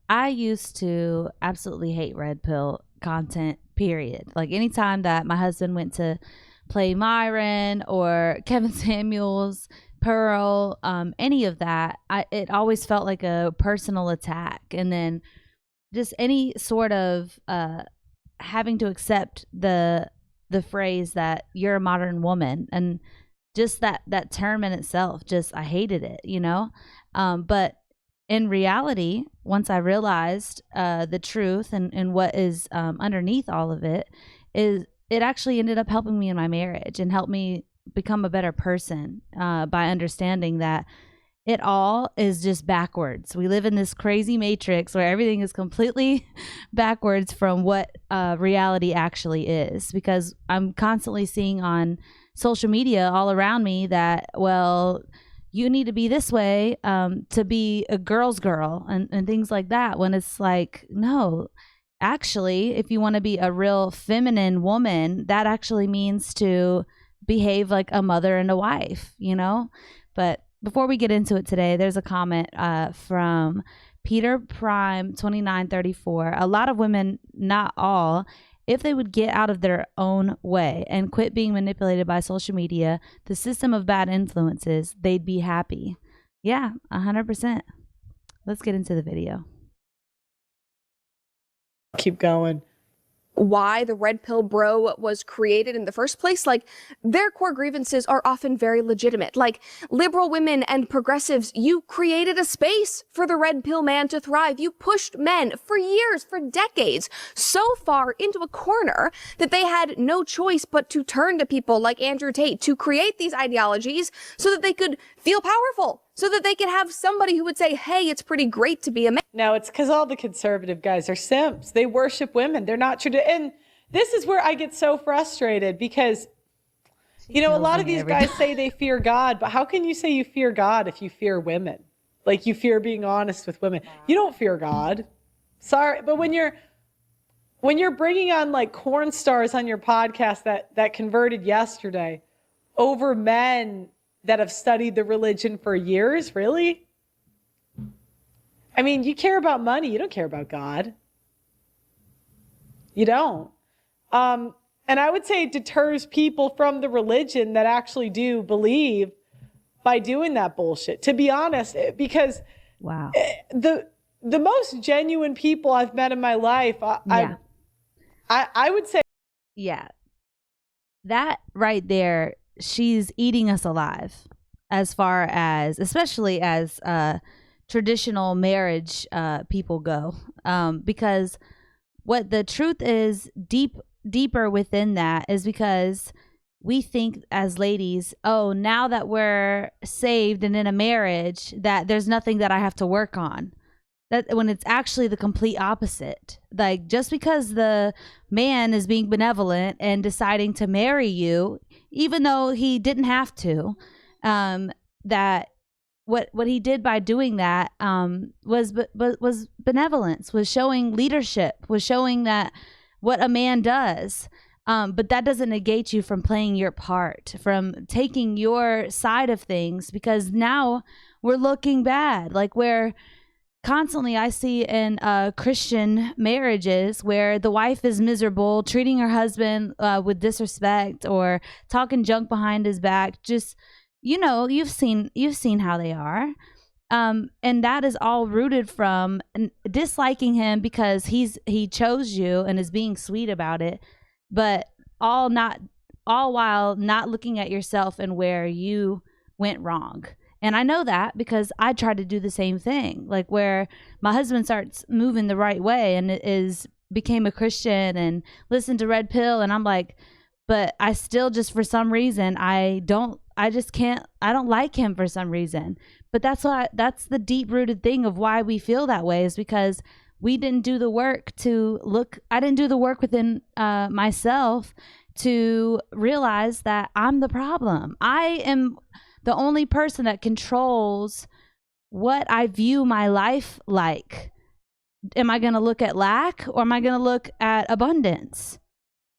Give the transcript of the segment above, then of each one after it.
I used to absolutely hate red pill content, period. Like anytime that my husband went to play Myron or Kevin Samuels, Pearl, any of that, it always felt like a personal attack. And then just any sort of having to accept the phrase that you're a modern woman, and just that term in itself, just I hated it, you know. But in reality, once I realized the truth and what is underneath all of it, is it actually ended up helping me in my marriage and helped me become a better person by understanding that it all is just backwards. We live in this crazy matrix where everything is completely backwards from what reality actually is, because I'm constantly seeing on social media all around me that, well, you need to be this way to be a girl's girl and things like that, when it's like, no, actually, if you want to be a real feminine woman, that actually means to behave like a mother and a wife, you know. But before we get into it today, there's a comment from Peter Prime 2934. A lot of women, not all, if they would get out of their own way and quit being manipulated by social media, the system of bad influences, they'd be happy. Yeah, 100%. Let's get into the video. Keep going. Why the red pill bro was created in the first place. Like, their core grievances are often very legitimate. Like, liberal women and progressives, you created a space for the red pill man to thrive. You pushed men for years, for decades, so far into a corner that they had no choice but to turn to people like Andrew Tate to create these ideologies so that they could feel powerful, so that they could have somebody who would say, hey, it's pretty great to be a man. No, it's because all the conservative guys are simps. They worship women. They're not true to, and this is where I get so frustrated, because, you know, a lot of these guys say they fear God, but how can you say you fear God if you fear women? Like, you fear being honest with women. You don't fear God. Sorry, but when you're bringing on like corn stars on your podcast that converted yesterday over men that have studied the religion for years, really? I mean, you care about money. You don't care about God. You don't. And I would say it deters people from the religion that actually do believe by doing that bullshit, to be honest, because wow, the most genuine people I've met in my life, I would say. Yeah, that right there, she's eating us alive, as far as, especially as traditional marriage people go, because what the truth is deeper within that is because we think as ladies, oh, now that we're saved and in a marriage, that there's nothing that I have to work on. That, when it's actually the complete opposite. Like, just because the man is being benevolent and deciding to marry you, even though he didn't have to, that what he did by doing that was benevolence, was showing leadership, was showing that what a man does. But that doesn't negate you from playing your part, from taking your side of things, because now we're looking bad. Like, where constantly I see in Christian marriages where the wife is miserable, treating her husband with disrespect or talking junk behind his back. Just, you know, you've seen how they are. And that is all rooted from disliking him because he chose you and is being sweet about it, but all while not looking at yourself and where you went wrong. And I know that because I tried to do the same thing, like where my husband starts moving the right way and became a Christian and listened to Red Pill. And I'm like, but I still just, for some reason, I don't like him for some reason. But that's the deep rooted thing of why we feel that way, is because we didn't do the work I didn't do the work within myself to realize that I'm the problem. I am the only person that controls what I view my life like. Am I going to look at lack, or am I going to look at abundance?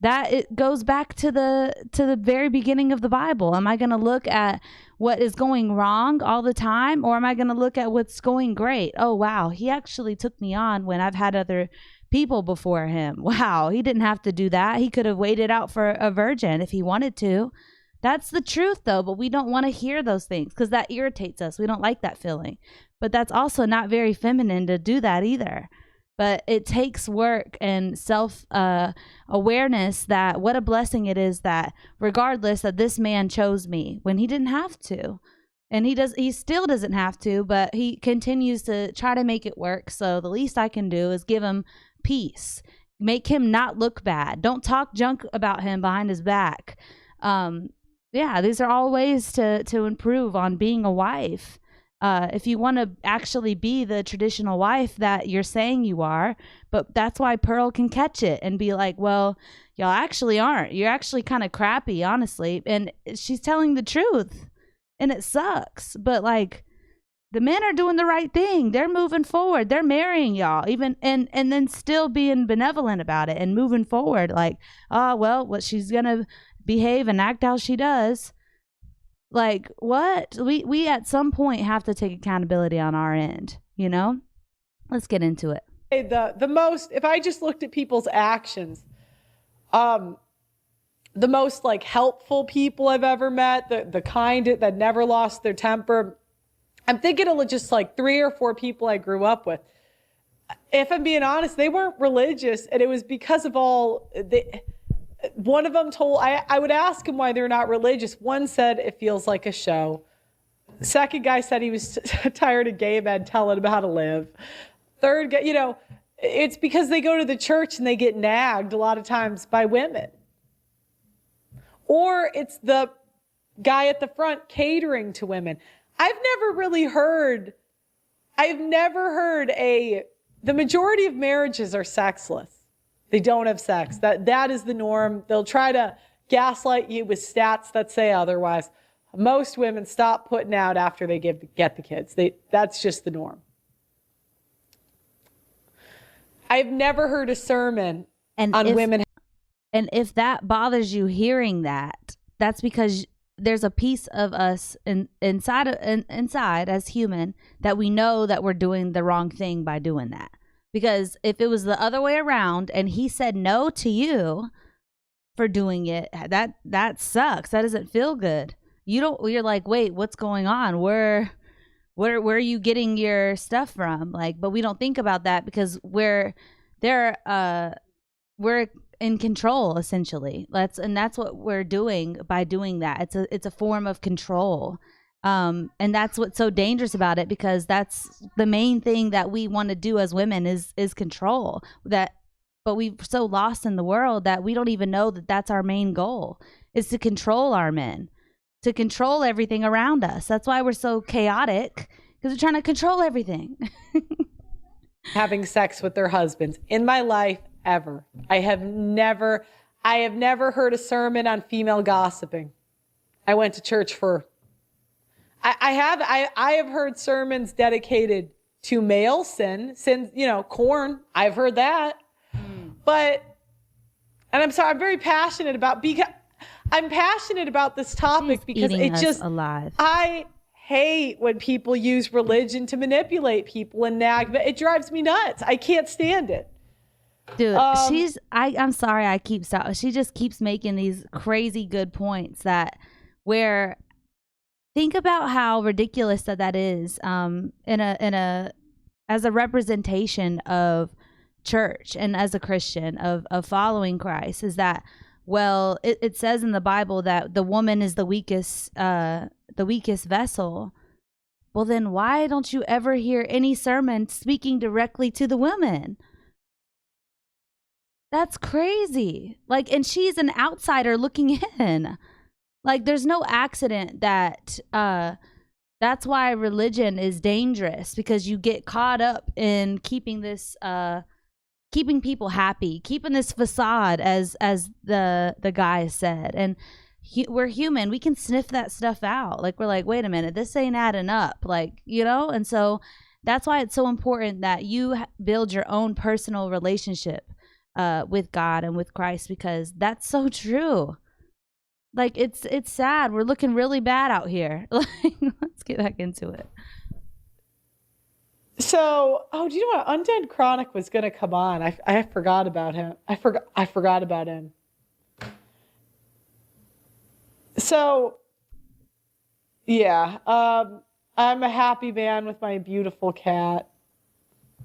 that it goes back to the very beginning of the Bible. Am I going to look at what is going wrong all the time, or am I going to look at what's going great? Oh, wow, he actually took me on when I've had other people before him. Wow, he didn't have to do that. He could have waited out for a virgin if he wanted to. That's the truth, though, but we don't want to hear those things because that irritates us. We don't like that feeling. But that's also not very feminine to do that either. But it takes work and self-awareness that what a blessing it is that regardless that this man chose me when he didn't have to. And he still doesn't have to, but he continues to try to make it work. So the least I can do is give him peace. Make him not look bad. Don't talk junk about him behind his back. Yeah, these are all ways to improve on being a wife. If you want to actually be the traditional wife that you're saying you are, but that's why Pearl can catch it and be like, well, y'all actually aren't. You're actually kind of crappy, honestly. And she's telling the truth and it sucks. But like the men are doing the right thing. They're moving forward. They're marrying y'all even and then still being benevolent about it and moving forward. Like, oh, well, what she's going to behave and act how she does. Like, what? We at some point have to take accountability on our end, you know? Let's get into it. The most, if I just looked at people's actions, the most like helpful people I've ever met, the kind that never lost their temper, I'm thinking of just like 3 or 4 people I grew up with. If I'm being honest, they weren't religious, and it was because of all one of them told, I would ask him why they're not religious. One said it feels like a show. The second guy said he was tired of gay men telling him how to live. Third guy, it's because they go to the church and they get nagged a lot of times by women. Or it's the guy at the front catering to women. I've never heard the majority of marriages are sexless. They don't have sex. That is the norm. They'll try to gaslight you with stats that say otherwise. Most women stop putting out after they get the kids. That's just the norm. I've never heard a sermon on women. And if that bothers you hearing that, that's because there's a piece of us inside as human that we know that we're doing the wrong thing by doing that. Because if it was the other way around and he said no to you for doing it, that sucks. That doesn't feel good. You're like, wait, what's going on? Where are you getting your stuff from? Like, but we don't think about that because we're in control essentially. That's what we're doing by doing that. It's a form of control. And that's what's so dangerous about it, because that's the main thing that we want to do as women is control that. But we're so lost in the world that we don't even know that that's our main goal, is to control our men, to control everything around us. That's why we're so chaotic, because we're trying to control everything. Having sex with their husbands in my life ever. I have never heard a sermon on female gossiping. I went to church for I have heard sermons dedicated to male sin, corn. I've heard that. But, and I'm sorry, I'm very passionate about, I'm passionate about this topic because it just, alive. I hate when people use religion to manipulate people and nag. It drives me nuts. I can't stand it. Dude, I'm sorry I keep stopping. She just keeps making these crazy good points where think about how ridiculous that is as a representation of church and as a Christian of following Christ, is that, well, it says in the Bible that the woman is the weakest vessel. Well, then why don't you ever hear any sermon speaking directly to the women? That's crazy. Like, and she's an outsider looking in. Like, there's no accident that that's why religion is dangerous, because you get caught up in keeping this keeping people happy, keeping this facade, as the guy said. And we're human. We can sniff that stuff out. Like, we're like, wait a minute, this ain't adding up. Like, and so that's why it's so important that you build your own personal relationship with God and with Christ, because that's so true. Like, it's sad. We're looking really bad out here. Like, let's get back into it. So, do you know what? Undead Chronic was going to come on. I forgot about him. I forgot about him. So, yeah, I'm a happy man with my beautiful cat.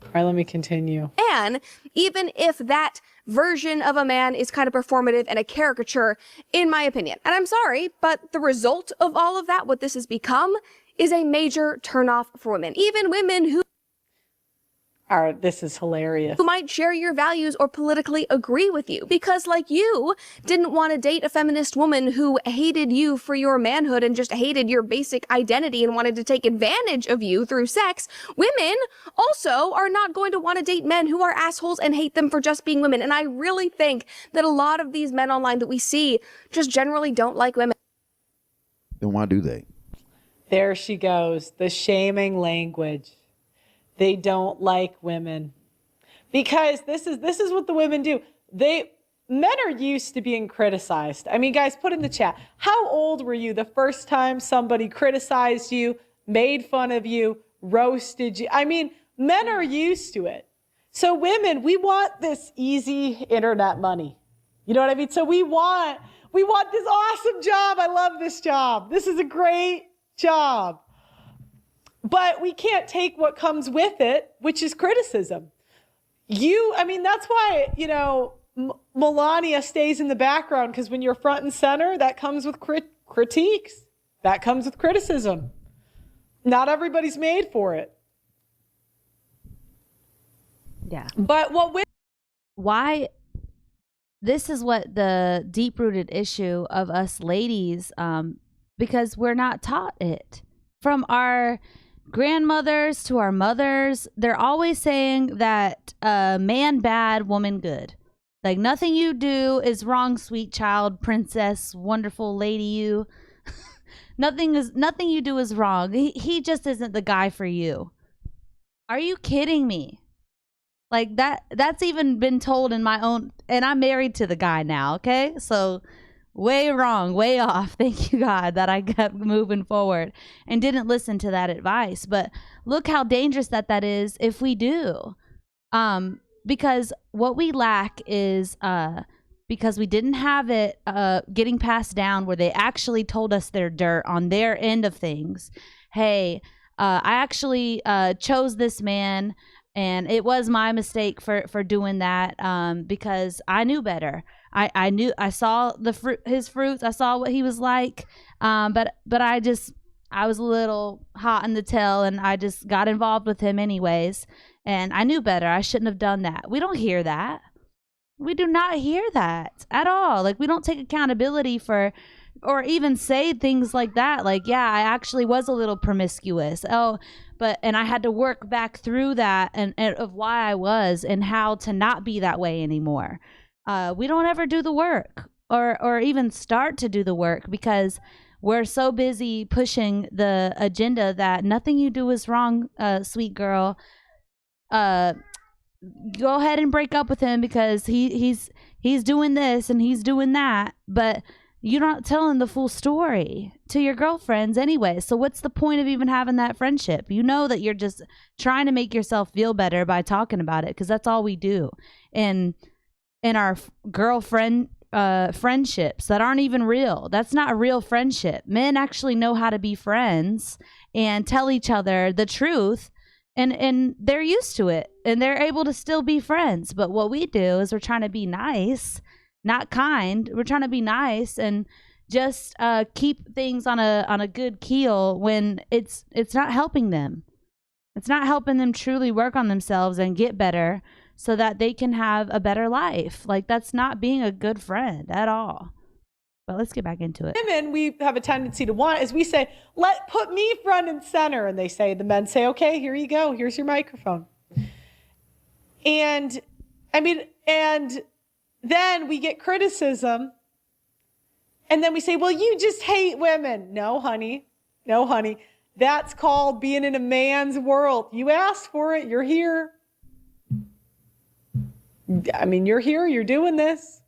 All right, let me continue. And even if that version of a man is kind of performative and a caricature, in my opinion, and I'm sorry, but the result of all of that, what this has become, is a major turnoff for women. Even women who All right, this is hilarious. Who might share your values or politically agree with you. Because like you didn't want to date a feminist woman who hated you for your manhood and just hated your basic identity and wanted to take advantage of you through sex, women also are not going to want to date men who are assholes and hate them for just being women. And I really think that a lot of these men online that we see just generally don't like women. Then why do they? There she goes, the shaming language. They don't like women because this is what the women do. Men are used to being criticized. I mean, guys, put in the chat. How old were you the first time somebody criticized you, made fun of you, roasted you? I mean, men are used to it. So women, we want this easy internet money. You know what I mean? So we want this awesome job. I love this job. This is a great job. But we can't take what comes with it, which is criticism. That's why, Melania stays in the background, because when you're front and center, that comes with critiques. That comes with criticism. Not everybody's made for it. Yeah. But why? This is what the deep-rooted issue of us ladies, because we're not taught it. From our grandmothers to our mothers, they're always saying that man bad, woman good. Like, nothing you do is wrong, sweet child, princess, wonderful lady you. Nothing you do is wrong. He just isn't the guy for you. Are you kidding me? Like, that's even been told in my own, and I'm married to the guy now, okay? So way wrong, way off. Thank you, God, that I kept moving forward and didn't listen to that advice. But look how dangerous that is if we do. Because what we lack is, because we didn't have it getting passed down where they actually told us their dirt on their end of things. Hey, I actually chose this man, and it was my mistake for doing that, because I knew better. I saw his fruits. I saw what he was like. But I was a little hot in the tail, and I just got involved with him anyways. And I knew better. I shouldn't have done that. We don't hear that. We do not hear that at all. Like, we don't take accountability for, or even say things like that. Like, yeah, I actually was a little promiscuous. And I had to work back through that and of why I was and how to not be that way anymore. We don't ever do the work or even start to do the work because we're so busy pushing the agenda that nothing you do is wrong, sweet girl. Go ahead and break up with him because he's doing this and he's doing that, but you're not telling the full story to your girlfriends anyway. So what's the point of even having that friendship? You know that you're just trying to make yourself feel better by talking about it, because that's all we do. And in our girlfriend friendships that aren't even real. That's not a real friendship. Men actually know how to be friends and tell each other the truth, and they're used to it, and they're able to still be friends. But what we do is we're trying to be nice, not kind. We're trying to be nice and just keep things on a good keel when it's not helping them. It's not helping them truly work on themselves and get better so that they can have a better life. Like, that's not being a good friend at all. But let's get back into it. Women, we have a tendency to want is we say, put me front and center. And the men say, okay, here you go. Here's your microphone. And then we get criticism. And then we say, well, you just hate women. No, honey. That's called being in a man's world. You asked for it. You're here. I mean, you're here, you're doing this.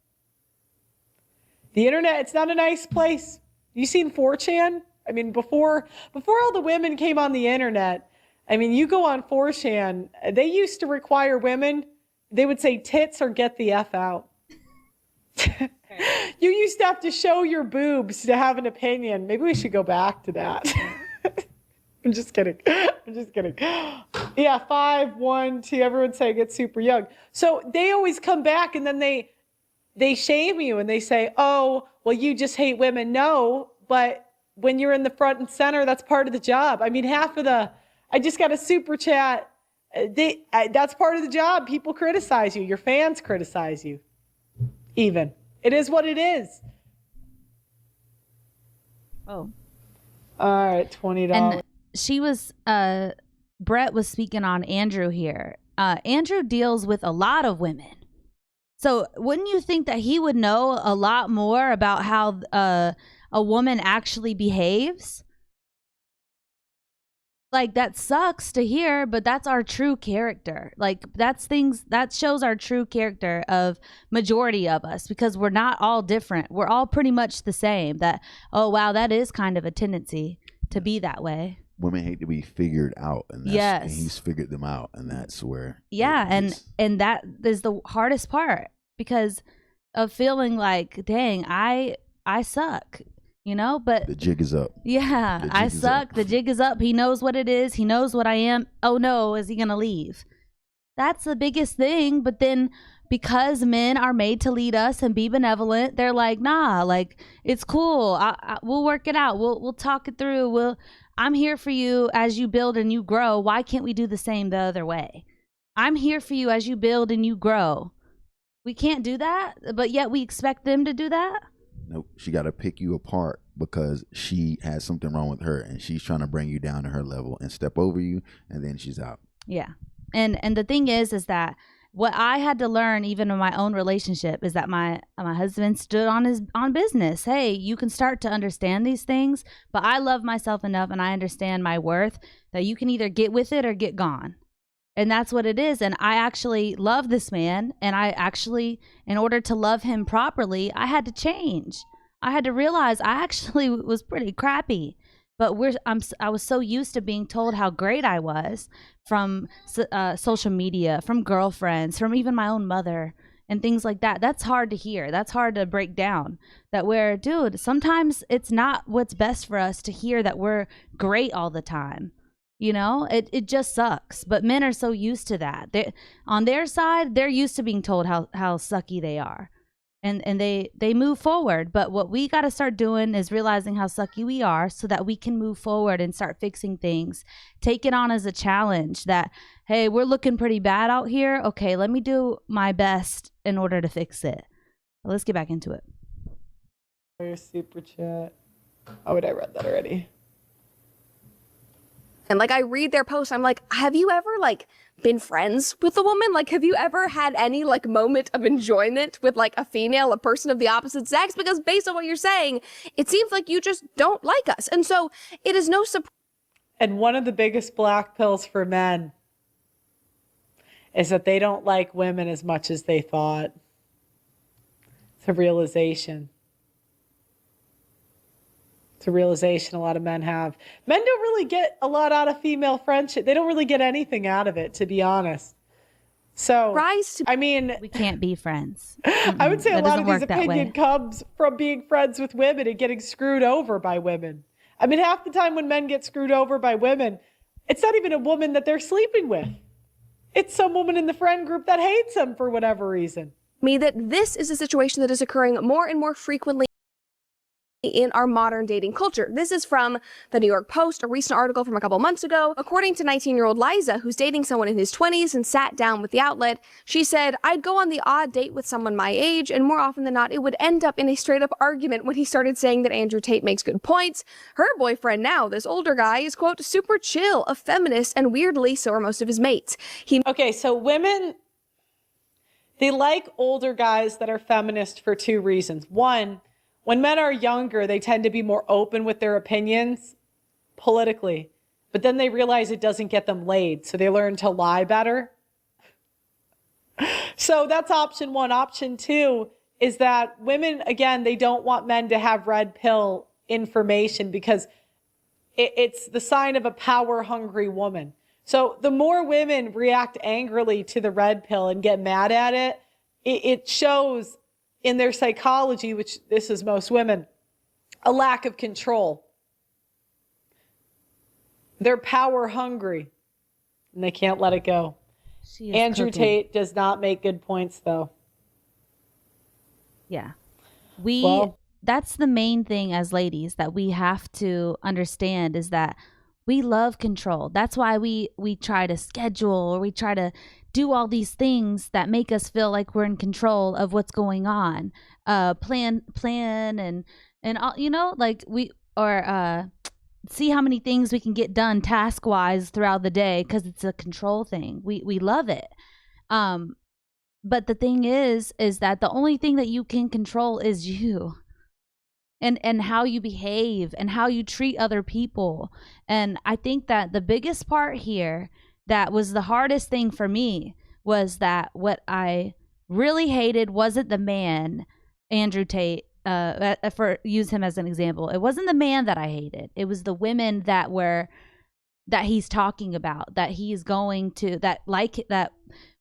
The internet, it's not a nice place. You seen 4chan? I mean, before all the women came on the internet, I mean, you go on 4chan, they used to require women, they would say tits or get the F out. You used to have to show your boobs to have an opinion. Maybe we should go back to that. I'm just kidding. I'm just kidding. Yeah, 5, 1, 2, everyone's saying it's super young. So they always come back and then they shame you and they say, oh, well, you just hate women. No, but when you're in the front and center, that's part of the job. I mean, I just got a super chat. That's part of the job. People criticize you. Your fans criticize you. Even. It is what it is. Oh. All right, $20. And she was, Brett was speaking on Andrew here. Andrew deals with a lot of women. So wouldn't you think that he would know a lot more about how a woman actually behaves? Like, that sucks to hear, but that's our true character. Like, that shows our true character of majority of us, because we're not all different. We're all pretty much the same. That, oh, wow, that is kind of a tendency to be that way. Women hate to be figured out, and and he's figured them out, and that's where. Yeah, and that is the hardest part, because of feeling like, dang, I suck. You know, but the jig is up. Yeah, I suck. The jig is up. He knows what it is. He knows what I am. Oh no, is he going to leave? That's the biggest thing. But then because men are made to lead us and be benevolent, they're like, nah, like, it's cool. We'll work it out. We'll talk it through. I'm here for you as you build and you grow. Why can't we do the same the other way? I'm here for you as you build and you grow. We can't do that, but yet we expect them to do that. Nope. She got to pick you apart because she has something wrong with her, and she's trying to bring you down to her level and step over you, and then she's out. Yeah. And the thing is that what I had to learn even in my own relationship is that my husband stood on business. Hey, you can start to understand these things, but I love myself enough and I understand my worth that you can either get with it or get gone. And that's what it is. And I actually love this man. And I actually, in order to love him properly, I had to change. I had to realize I actually was pretty crappy. But I was so used to being told how great I was from social media, from girlfriends, from even my own mother and things like that. That's hard to hear. That's hard to break down. Dude, sometimes it's not what's best for us to hear that we're great all the time. You know, it just sucks. But men are so used to that. On their side, they're used to being told how sucky they are. And they move forward. But what we got to start doing is realizing how sucky we are so that we can move forward and start fixing things. Take it on as a challenge that, hey, we're looking pretty bad out here. Okay, let me do my best in order to fix it. Let's get back into it. Your super chat. Oh, wait, I read that already. And like, I read their posts, I'm like, have you ever like been friends with a woman? Like, have you ever had any like moment of enjoyment with like a female, a person of the opposite sex? Because based on what you're saying, it seems like you just don't like us. And so it is no surprise. And one of the biggest black pills for men is that they don't like women as much as they thought. It's a realization. It's a realization a lot of men have. Men don't really get a lot out of female friendship. They don't really get anything out of it, to be honest. So, I mean, we can't be friends. I would say a lot of his opinion comes from being friends with women and getting screwed over by women. I mean, half the time when men get screwed over by women, it's not even a woman that they're sleeping with. It's some woman in the friend group that hates them for whatever reason. That this is a situation that is occurring more and more frequently in our modern dating culture. This is from the New York Post, a recent article from a couple months ago. According to 19-year-old Liza, who's dating someone in his 20s and sat down with the outlet, she said, I'd go on the odd date with someone my age, and more often than not, it would end up in a straight-up argument when he started saying that Andrew Tate makes good points. Her boyfriend now, this older guy, is, quote, super chill, a feminist, and weirdly, so are most of his mates. Okay, so women, they like older guys that are feminist for two reasons. One, when men are younger, they tend to be more open with their opinions politically, but then they realize it doesn't get them laid, so they learn to lie better. So that's option one. Option two is that women, again, they don't want men to have red pill information because it's the sign of a power hungry woman. So the more women react angrily to the red pill and get mad at it, it shows in their psychology, which this is most women, a lack of control. They're power hungry and they can't let it go. Andrew Tate does not make good points though. Yeah. That's the main thing as ladies that we have to understand is that we love control. That's why we try to schedule or we try to do all these things that make us feel like we're in control of what's going on. Plan and all, you know, like see how many things we can get done task wise throughout the day because it's a control thing. We love it. But the thing is that the only thing that you can control is you. And how you behave and how you treat other people. And I think that the biggest part here that was the hardest thing for me was that what I really hated wasn't the man, Andrew Tate, for use him as an example. It wasn't the man that I hated. It was the women that he's talking about, that he's going to, that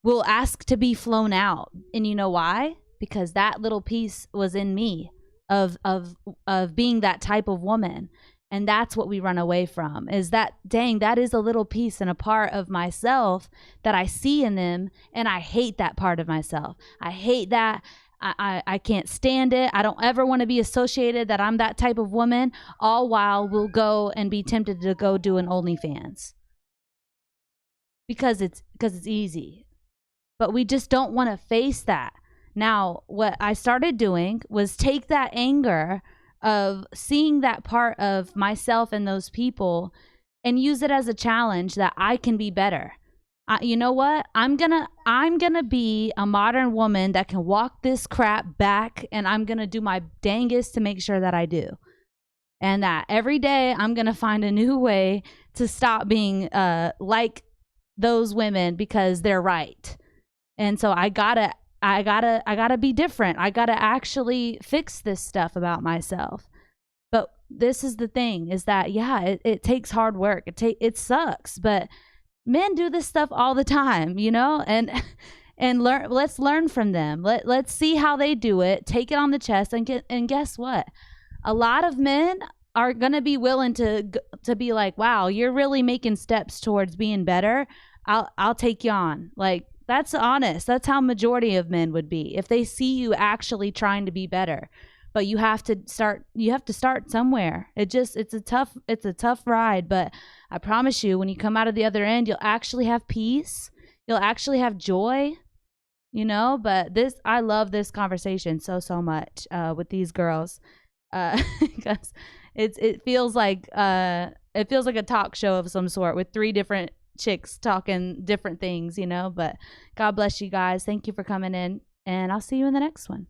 will ask to be flown out. And you know why? Because that little piece was in me. Of being that type of woman. And that's what we run away from, is that, dang, that is a little piece and a part of myself that I see in them. And I hate that part of myself. I hate that. I can't stand it. I don't ever want to be associated that I'm that type of woman, all while we'll go and be tempted to go do an OnlyFans. Because it's easy. But we just don't want to face that. Now, what I started doing was take that anger of seeing that part of myself and those people and use it as a challenge that I can be better. You know what? I'm gonna be a modern woman that can walk this crap back, and I'm gonna do my dangest to make sure that I do. And that every day I'm gonna find a new way to stop being like those women because they're right. And so I gotta be different. I gotta actually fix this stuff about myself. But this is the thing, is that, yeah, it takes hard work. It sucks, but men do this stuff all the time, you know, and let's learn from them. Let's see how they do it, take it on the chest, and guess what? A lot of men are going to be willing to be like, wow, you're really making steps towards being better. I'll take you on. Like, that's honest. That's how majority of men would be if they see you actually trying to be better. But you have to start somewhere. It's a tough ride, but I promise you, when you come out of the other end, you'll actually have peace. You'll actually have joy, you know. But I love this conversation so much with these girls, because it feels like a talk show of some sort with three different chicks talking different things, you know. But God bless you guys. Thank you for coming in, and I'll see you in the next one.